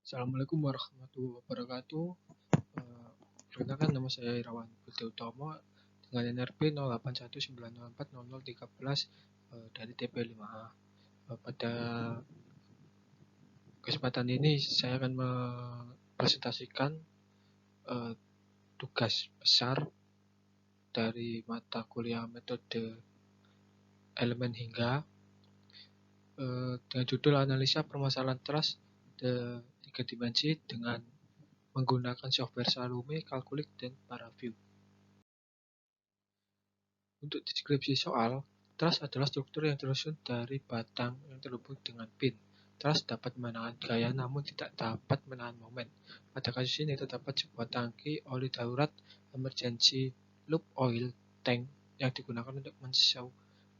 Assalamualaikum warahmatullahi wabarakatuh. Perkenalkan, nama saya Irawan Budi Utomo dengan NRP 0819040013 dari TP5A. Pada kesempatan ini saya akan mempresentasikan tugas besar dari mata kuliah metode elemen hingga dengan judul analisa permasalahan trust tiga dimensi dengan menggunakan software Salome, Calculix, dan ParaView. Untuk deskripsi soal, trust adalah struktur yang tersusun dari batang yang terhubung dengan pin. Trust dapat menahan gaya namun tidak dapat menahan momen. Pada kasus ini terdapat sebuah tangki oli darurat emergency loop oil tank yang digunakan untuk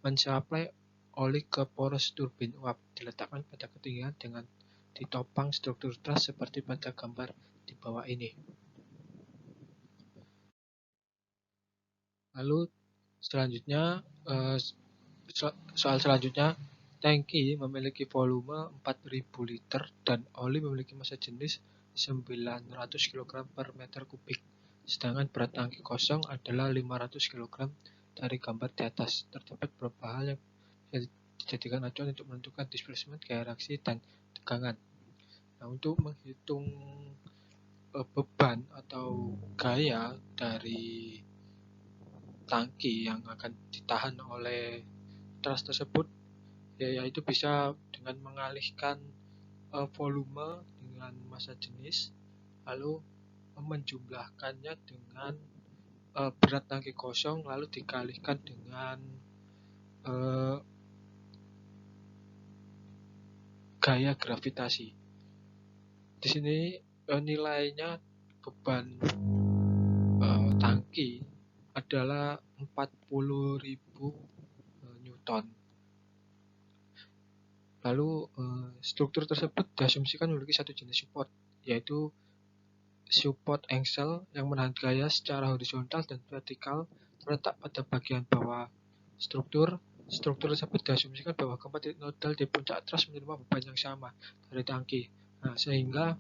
mensuplai oli ke poros turbin uap, diletakkan pada ketinggian dengan ditopang struktur trust seperti pada gambar di bawah ini. Lalu selanjutnya, soal selanjutnya, tangki memiliki volume 4.000 liter dan oli memiliki massa jenis 900 kg per meter kubik. Sedangkan berat tangki kosong adalah 500 kg dari gambar di atas. Terdapat beberapa hal yang bisa dijadikan acuan untuk menentukan displacement, gaya reaksi, dan tegangan. Nah, untuk menghitung beban atau gaya dari tangki yang akan ditahan oleh trust tersebut, yaitu bisa dengan mengalihkan volume dengan massa jenis, lalu menjumlahkannya dengan berat tangki kosong, lalu dikalikan dengan gaya gravitasi. Di sini nilainya beban tangki adalah 40.000 Newton. Lalu struktur tersebut diasumsikan memiliki satu jenis support, yaitu support angsel yang menahan gaya secara horizontal dan vertikal terletak pada bagian bawah struktur. Struktur tersebut diasumsikan bahwa keempat titik nodal di puncak trust menerima beban yang sama dari tangki. Nah, sehingga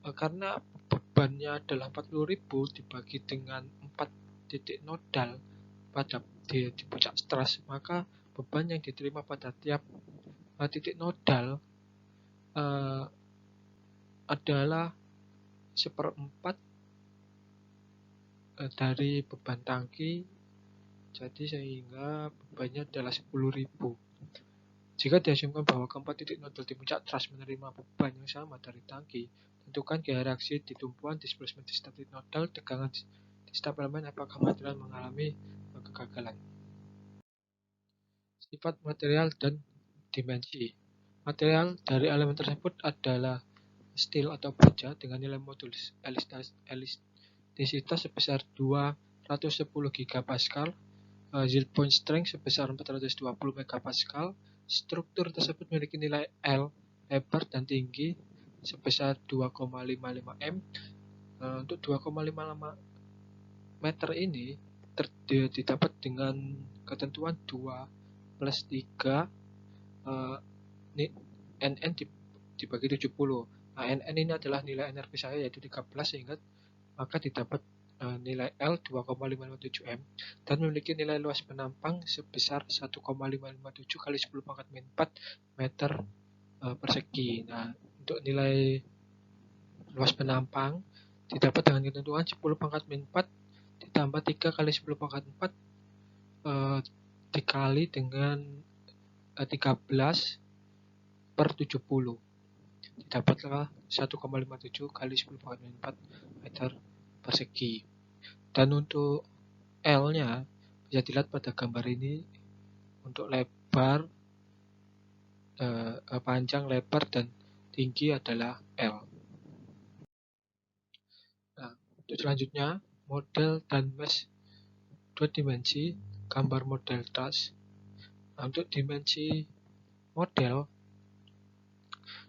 karena bebannya adalah 40.000 dibagi dengan 4 titik nodal pada di puncak trust, maka beban yang diterima pada tiap titik nodal adalah 1/4 dari beban tangki, jadi sehingga bebannya adalah 10.000. Jika diasumsikan bahwa keempat titik nodal di puncak trust menerima beban yang sama dari tangki, tentukan gaya reaksi di tumpuan, displacement di setiap titik nodal, tegangan di setiap elemen, apakah material mengalami kegagalan. Sifat material dan dimensi. Material dari elemen tersebut adalah steel atau baja dengan nilai modulus elastisitas sebesar 210 gigapascal, yield point strength sebesar 420 megapascal. Struktur tersebut memiliki nilai L, lebar dan tinggi sebesar 2,55 m. Untuk 2,55 meter ini didapat dengan ketentuan 2+3 NN dibagi 70. Nah, NN ini adalah nilai NRP saya, yaitu 13, sehingga maka didapat nilai L 2,557 m dan memiliki nilai luas penampang sebesar 1,557 kali 10 pangkat min 4 meter persegi. Nah, untuk nilai luas penampang didapat dengan ketentuan 10 pangkat min 4 ditambah 3 kali 10 pangkat 4 dikali dengan 13/70. Didapatlah 1,57 kali 10 pangkat min 4 meter persegi. Dan untuk L-nya bisa dilihat pada gambar ini. Untuk lebar, panjang, lebar, dan tinggi adalah L. Nah, untuk selanjutnya, model dan mesh 2 dimensi, gambar model trust. Nah, untuk dimensi model,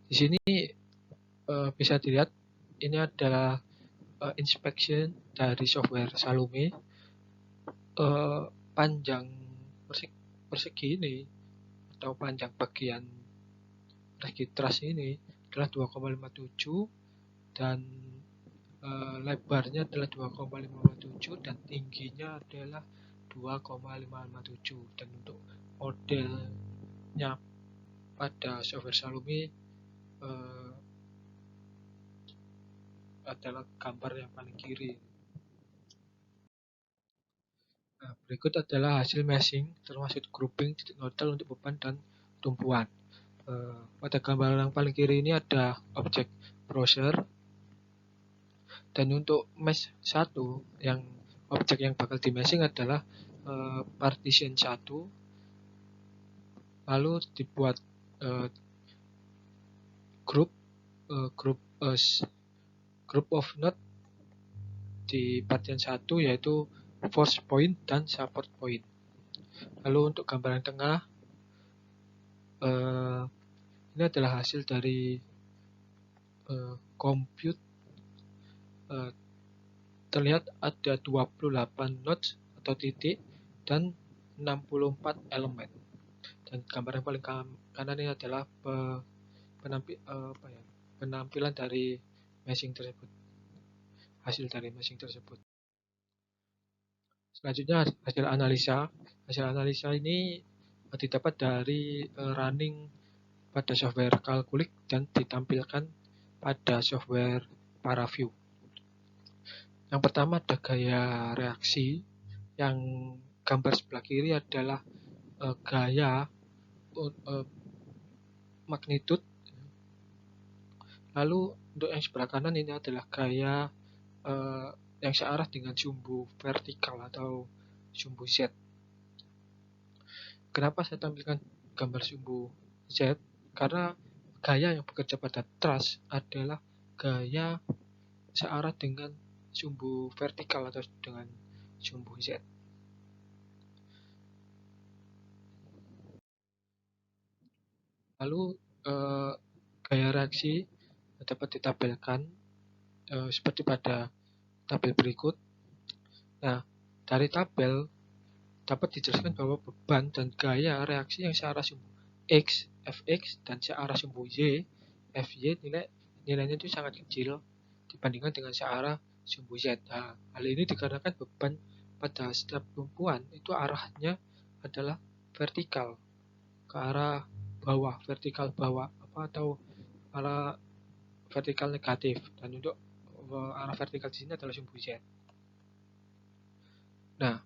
di sini bisa dilihat ini adalah inspection dari software Salome. Panjang persegi ini atau panjang bagian persegi trust ini adalah 2,57 dan lebarnya adalah 2,557 dan tingginya adalah 2,557. Dan untuk modelnya pada software Xiaomi adalah gambar yang paling kiri. Nah, berikut adalah hasil meshing termasuk grouping titik nodal untuk beban dan tumpuan. Pada gambar yang paling kiri ini ada objek browser, dan untuk mesh 1 yang objek yang bakal di meshing adalah partition 1, lalu dibuat group of node di partition 1, yaitu force point dan support point. Lalu untuk gambar yang tengah, ini adalah hasil dari compute. Terlihat ada 28 nodes atau titik dan 64 elemen. Dan gambar yang paling kanan ini adalah penampilan dari meshing tersebut, hasil dari meshing tersebut. Selanjutnya hasil analisa ini didapat dari running pada software Calculix dan ditampilkan pada software ParaView. Yang pertama ada gaya reaksi, yang gambar sebelah kiri adalah gaya magnitude. Lalu untuk yang sebelah kanan ini adalah gaya yang searah dengan sumbu vertikal atau sumbu Z. Kenapa saya tampilkan gambar sumbu Z? Karena gaya yang bekerja pada truss adalah gaya searah dengan sumbu vertikal atau dengan sumbu Z. Lalu gaya reaksi dapat ditampilkan seperti pada tabel berikut. Nah, dari tabel dapat dijelaskan bahwa beban dan gaya reaksi yang searah sumbu X, Fx, dan searah sumbu Y, Fy, nilainya itu sangat kecil dibandingkan dengan searah sumbu Z. Nah, hal ini dikarenakan beban pada setiap tumpuan itu arahnya adalah vertikal, ke arah bawah, vertikal bawah, atau arah vertikal negatif. Dan untuk arah vertikal di sini adalah sumbu Z. Nah,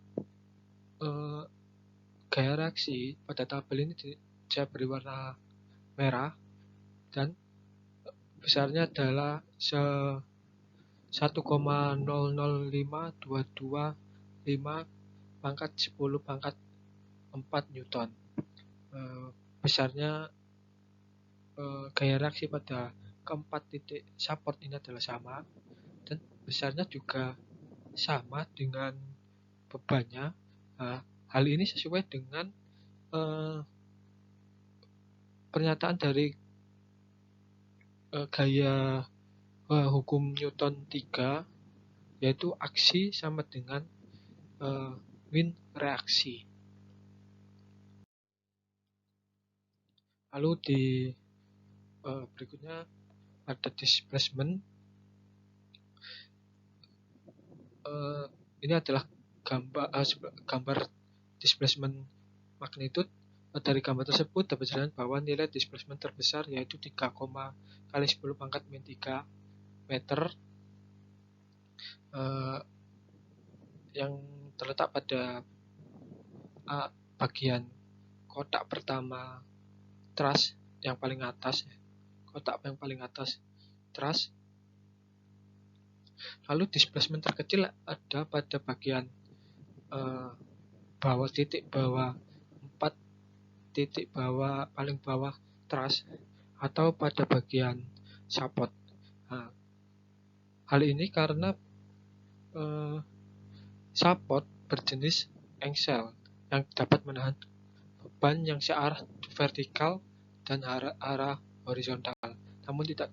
gaya reaksi pada tabel ini saya beri warna merah dan besarnya adalah 1,005225 pangkat 10 pangkat 4 Newton. Besarnya gaya reaksi pada keempat titik support ini adalah sama, dan besarnya juga sama dengan bebannya. Hal ini sesuai dengan pernyataan dari gaya hukum Newton 3, yaitu aksi sama dengan win reaksi. Lalu di berikutnya ada displacement. Ini adalah gambar displacement magnitude. Dari gambar tersebut dapat dilihat bahwa nilai displacement terbesar yaitu 3, kali 10 pangkat min 3 meter yang terletak pada bagian kotak pertama truss yang paling atas, truss. Lalu displacement terkecil ada pada bagian bawah, titik bawah 4 titik bawah, paling bawah truss, atau pada bagian support. Nah, hal ini karena support berjenis engsel yang dapat menahan beban yang searah vertikal dan arah horizontal, namun tidak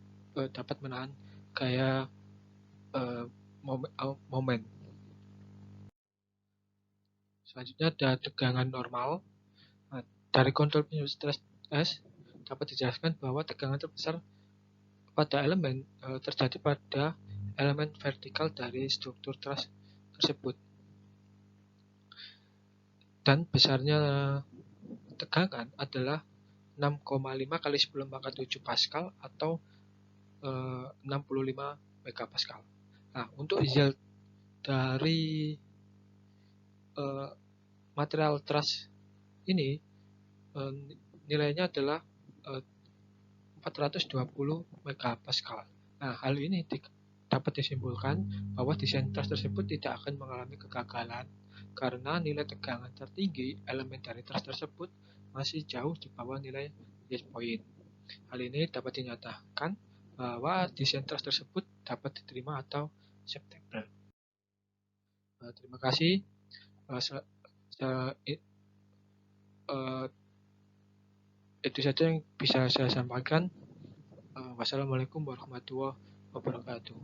dapat menahan gaya momen. Selanjutnya ada tegangan normal. Dari kontrol stress test dapat dijelaskan bahwa tegangan terbesar pada elemen terjadi pada elemen vertikal dari struktur truss tersebut, dan besarnya tegangan adalah 6,5 kali 10⁻⁷ Pascal atau 65 megapascal. Nah, untuk yield dari material truss ini nilainya adalah 420 megapascal. Nah, hal ini dapat disimpulkan bahwa desain truss tersebut tidak akan mengalami kegagalan karena nilai tegangan tertinggi elemen dari truss tersebut masih jauh di bawah nilai yield point. Hal ini dapat dinyatakan bahwa desain truss tersebut dapat diterima atau acceptable. Terima kasih. Itu saja yang bisa saya sampaikan. Wassalamualaikum warahmatullahi wabarakatuh.